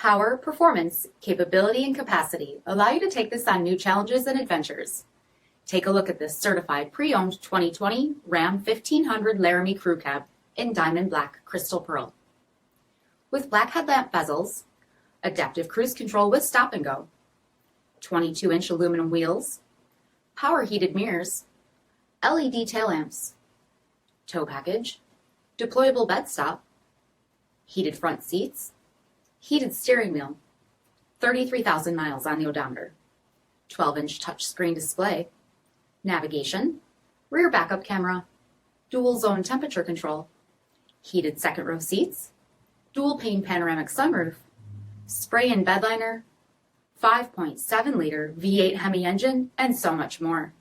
Power, performance, capability, and capacity allow you to take this on new challenges and adventures. Take a look at this certified pre-owned 2020 Ram 1500 Laramie Crew Cab in diamond black crystal pearl. With black headlamp bezels, adaptive cruise control with stop and go, 22-inch aluminum wheels, power heated mirrors, LED tail lamps, tow package, deployable bed stop, heated front seats, heated steering wheel, 33,000 miles on the odometer, 12-inch touchscreen display, navigation, rear backup camera, dual zone temperature control, heated second row seats, dual pane panoramic sunroof, spray-in bed liner, 5.7-liter V8 Hemi engine, and so much more.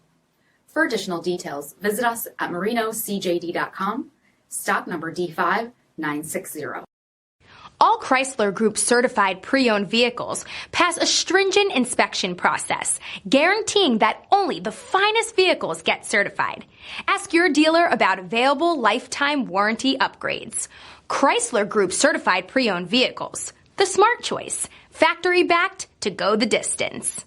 For additional details, visit us at marinocjd.com, stock number D5960. All Chrysler Group certified pre-owned vehicles pass a stringent inspection process, guaranteeing that only the finest vehicles get certified. Ask your dealer about available lifetime warranty upgrades. Chrysler Group certified pre-owned vehicles, the smart choice, factory backed to go the distance.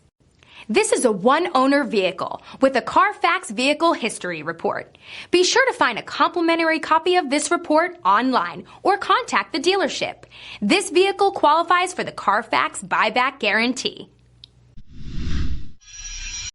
This is a one-owner vehicle with a Carfax Vehicle History Report. Be sure to find a complimentary copy of this report online or contact the dealership. This vehicle qualifies for the Carfax Buyback Guarantee.